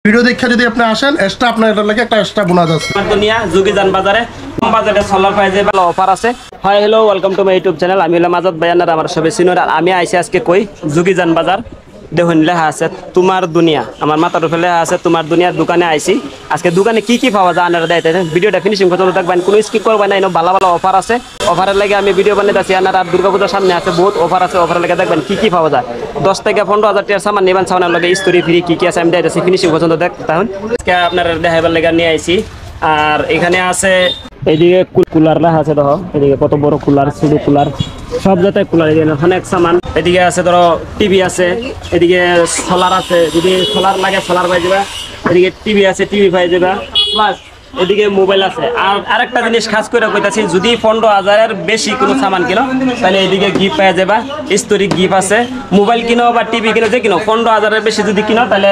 Video দেখে যদি আপনি আসেন এক্সট্রা আপনার এটা লাগে একটা এক্সট্রা বোনাস আছে। দুনিয়া যোগীজান বাজারে কম বাজেটে সোলার প্রাইজে ভালো অফার আছে। Hi hello welcome to my YouTube channel. আমি হলাম আজাদ ভাই, আমার সবাই চিনোর। আর আমি আইছি আজকে কই যোগীজান বাজার। দেখুন লেখা আছে তোমার দুনিয়া, আমার মাথার উপরে লেখা আছে তোমার দুনিয়ার দোকানে আইছি। আজকে দোকানে কি কি পাওয়া যায় আপনারা দেখতেছেন। ভিডিওটা ফিনিশিং পর্যন্ত দেখবেন, কোনো স্কিপ করবেন না। ভালো ভালো অফার আছে, অফারের লাগে আমি ভিডিও বানাইতেছি। আর দুর্গাপূজার সামনে আছে, বহুত অফার আছে। অফারের লাগে দেখবেন কি কি পাওয়া যায়। 10 থেকে 15,000 টাকার সামান নেবেন, সামানের লাগে স্টোরি ফ্রি কি কি আছে আমি দেখতেছি। ফিনিশিং পর্যন্ত দেখুন। আজকে আপনারা দেখাবার লাগে নিয়ে আইছি। আর এখানে আছে এইদিকে কুলার লেখা আছে, দেখো এদিকে কত বড় কুলার, শুধু কুলার, সব জাতের কুলার। এদিকে অনেক সামান। এদিকে আছে ধরো টিভি আছে, এদিকে সোলার আছে, যদি সোলার লাগে সোলার পাই যাবে। এদিকে টিভি আছে, টিভি পাই যাবে। প্লাস এদিকে মোবাইল আছে। আর আরেকটা জিনিস খাস করে কইতাছি, যদি 15,000-এর বেশি কোনো সামান কিনো তাহলে এদিকে গিফট পাওয়া যাবে, স্টোরি গিফট আছে। মোবাইল কিনো বা টিভি কিনো যে কিনো 15,000-এর বেশি যদি কিনো তাহলে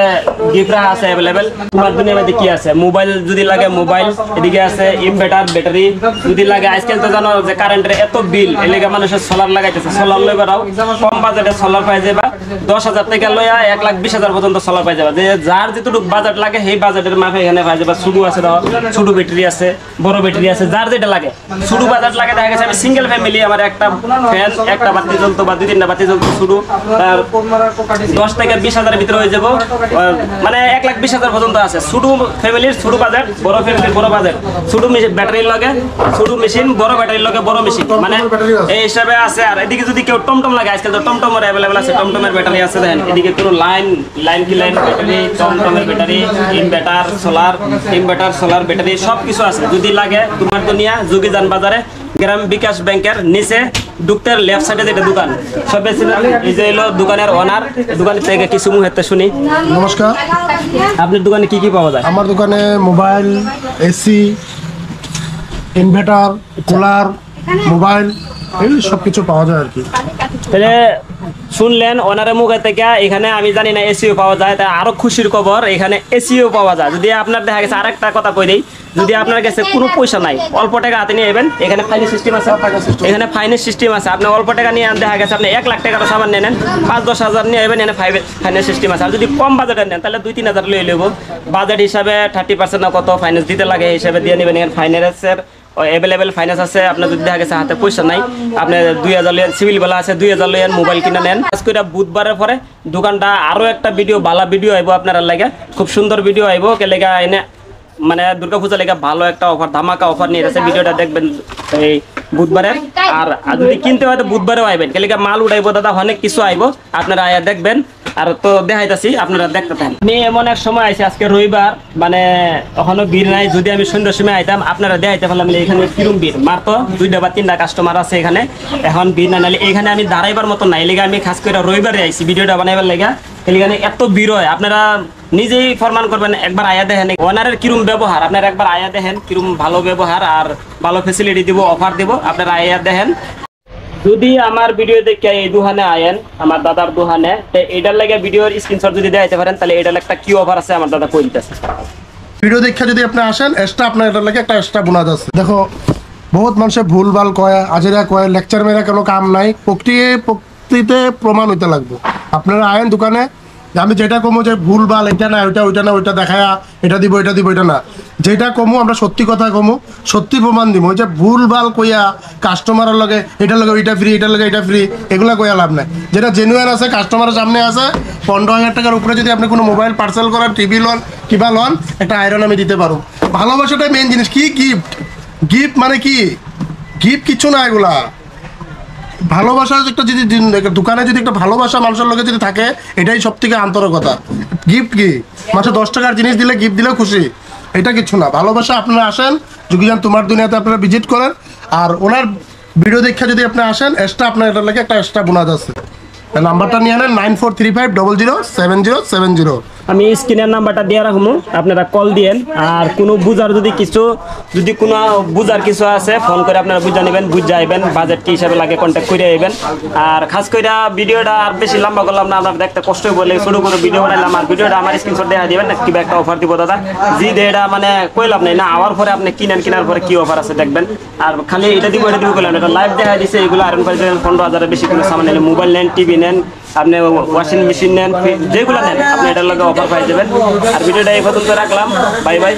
গিফট আছে অ্যাভেলেবেল। তোমার দুনিয়ার মধ্যে কি আছে, মোবাইল যদি লাগে মোবাইল, এদিকে আছে ইনভার্টার ব্যাটারি যদি লাগে। আজকাল তো জানো যে কারেন্টের এত বিল, এর লাগে মানুষের সোলার লাগাইতেছে। সোলার লই বেড়াও, কম বাজেটে সোলার পাই যাবে। 10,000 থেকে লইয়া 1,20,000 পর্যন্ত সোলার পাই যাবে। যে যার যেটুকু বাজেট লাগে সেই বাজেটের মাফে এখানে পাই যাবে। শুরু আছে দেখো, ছোট ব্যাটারি আছে, বড় ব্যাটারি আছে, যার যেটা লাগে। শুরু বাজার লাগে দেখা গেছে আমি সিঙ্গেল ফ্যামিলি, আমার একটা ফ্যান, একটা বাতি জ্বলতো বা 2-3টা বাতি জ্বলতো শুরু 10 থেকে 20,000-এর ভিতরে হয়ে যাবো। মানে 1,20,000 পর্যন্ত আছে। ছোট ফ্যামিলির ছোট বাজেট, বড় ফ্যামিলির বড় বাজেট। ছোট ব্যাটারির লগে ছোট মেশিন, বড় ব্যাটারির লগে বড় মেশিন, মানে এই হিসাবে আছে। আর এদিকে যদি কেউ টমটম লাগে, আজকাল তো টমটমের অ্যাভেলেবেল আছে, টমটমের ব্যাটারি আছে। দেখেন এদিকে কোনো লাইন কি লাইন ব্যাটারি, টমটমের battery, inverter solar, inverter solar battery সব কিছু আছে। যদি লাগে তোমার দুনিয়া যোগীজান বাজারে, গ্রাম বিকাশ ব্যাংকের নিচে ঢুকতে লেফট সাইডে যেটা দোকান, সব বেশি এই যে এলো দোকানের ওনার। দোকানের থেকে কিছু মুহূর্তে শুনি। নমস্কার, আপনার দোকানে কি কি পাওয়া যায়? আমার দোকানে mobile, AC, inverter, cooler, mobile এই সব কিছু পাওয়া যায় আর কি। তাহলে শুনলেন ওনারের মুখে থেকে। এখানে আমি জানি না এসিও পাওয়া যায়, তাই আরো খুশির খবর, এখানে এসিও পাওয়া যায়। যদি আপনার দেখা গেছে আরেকটা কথা কই দেই, যদি আপনার কাছে কোনো পয়সা নাই, অল্প টাকা হাতে নিয়ে যাবেন, এখানে ফাইন্যান্স সিস্টেম আছে। এখানে ফাইন্যান্স সিস্টেম আছে। আপনি অল্প টাকা নিয়ে দেখা গেছে আপনি 1 লাখ টাকার সামান নেন, 5-10 হাজার নিয়ে যাবেন, এখানে ফাইন্যান্স সিস্টেম আছে। আর যদি কম বাজেটের নেন তাহলে 2-3 হাজার লই নেব। বাজেট হিসাবে 30% না কত ফাইন্যান্স দিতে লাগে হিসাবে দিয়ে নেবেন। এখানে ফাইন্যান্সের অ্যাভেলেবেল ফাইন্যান্স আছে। আপনার যদি দেখা গেছে হাতে পয়সা নাই, আপনি 2,000 লিয়েন, সিভিল বেলা আছে 2,000 লিয়েন, মোবাইল কিনে নেন। আজকে বুধবারের পরে দোকানটা আরও একটা ভিডিও, ভালো ভিডিও আইব আপনার লাগে, খুব সুন্দর ভিডিও আইব। কে লেগা এনে মানে দুর্গাপূজা লেগে ভালো একটা অফার, ধামাকা অফার নিয়ে এসেছে। ভিডিওটা দেখবেন এই বুধবারে। আর যদি কিনতে হয় তো বুধবারেও আইবেন, কে লেগা মাল উঠাইব দাদা, অনেক কিছু আইব, আপনারা আয়া দেখবেন। আর তো দেখাইতাছি, আপনারা দেখতে থাকেন। আমি এমন এক সময় আইছি, আজকে রবিবার, মানে এখনো ভিড় নাই। যদি আমি সন্ধ্যার সময় আইতাম আপনারা দেখাইতে পারলাম। এখানে কিরম ভিড়, মাত্র 2টা বা 3টা কাস্টমার আছে এখানে, এখন ভিড় না। নাহলে এখানে আমি দাঁড়াইবার মতো নাই, লেগে আমি খাস করে রবিবারে আইছি ভিডিওটা বানাইবার লেগে। এখানে এত ভিড় হয়, আপনারা নিজেই ফরমান করবেন। একবার আয়া দেখেন ওনারের কিরম ব্যবহার, আপনারা একবার আয়া দেখেন কিরম ভালো ব্যবহার আর ভালো ফেসিলিটি দিব, অফার দিব, আপনারা আয়া দেখেন। যদি আমার ভিডিও দেখে এই দোকানে আয়েন, আমার দাদার দোকানে, এটার লাগে ভিডিওর স্ক্রিনশট যদি দেখাইতে পারেন তাহলে এটার একটা কি অফার আছে আমার দাদা কই দিতেছে। ভিডিও দেখে যদি আপনি আসেন এক্সট্রা আপনার এটার লাগে একটা এক্সট্রা বোনাস আছে। দেখো বহুত মানুষে ভুলভাল কয়, আজেরা কয়, লেকচার মেরা কোনো কাম নাই, প্রকৃতিতে প্রমাণ হইতে লাগবে। আপনারা আয়েন দোকানে, আমি যেটা কমো যে ভুলভাল এটা না ওইটা না, ওইটা দেখায়া এটা দিব এটা না, যেটা কমো আমরা সত্যি কথা কমো, সত্যি প্রমাণ দিব। ওই যে ভুলভাল কইয়া কাস্টমারের লগে এটার লগে ওইটা ফ্রি, এটার লগে এটা ফ্রি, এগুলো কইয়া লাভ নাই। যেটা জেনুইন আছে, কাস্টমারের সামনে আছে, 15,000 টাকার উপরে যদি আপনি কোনো মোবাইল পার্সেল করেন, টিভি লন কিবা লন, একটা আয়রন আমি দিতে পারো। ভালোবাসাটাই মেন জিনিস। কি গিফট, গিফট মানে কি গিফট কিছু না, এগুলা ভালোবাসা। একটা যদি দোকানে যদি একটা ভালোবাসা মানুষের লোকে যদি থাকে, এটাই সব থেকে আন্তরিকতা। গিফট কি মাসে 10 টাকার জিনিস দিলে, গিফট দিলেও খুশি, এটা কিছু না। ভালোবাসা। আপনারা আসেন যোগীজান তোমার দুনিয়াতে, আপনারা ভিজিট করেন। আর ওনার ভিডিও দেখে যদি আপনি আসেন এক্সট্রা আপনার এটার লাগে একটা এক্সট্রা বোনাস আছে। নাম্বারটা নিয়ে নেন 9435000770। আমি স্ক্রিনের নাম্বারটা দিয়ে রাখবো, আপনারা কল দিয়েন। আর কোনো বুঝার যদি কোনো বুঝার কিছু আছে ফোন করে আপনারা বুঝা নেবেন, বুঝা আইবেন, বাজেট কি হিসাবে লাগে কন্ট্যাক্ট করে আইবেন। আর খাস করে ভিডিওটা আর বেশি লম্বা করলাম না, আপনারা দেখতে কষ্ট বলে ছোটো করে ভিডিও বানাইলাম। আর ভিডিওটা আমার স্ক্রিনশট দেখা দিবেন, কিবা একটা অফার দিব দাদা। জি এটা মানে কইলাম না আওয়ার পরে আপনি কেনার পরে কি অফার আছে দেখবেন। আর খালি এটা দিব কইলাম, এটা লাইভ দেখা দিছে। এগুলো আয়রন প্রাইস 15,000-এর বেশি কোনো সামান নিলে, মোবাইল নেন, টিভি নেন, আপনি ওয়াশিং মেশিন নেন যেগুলো নেন আপনি এটার লগে অফার পাই যাবেন। আর ভিডিওটা এই পর্যন্ত রাখলাম, বাই বাই।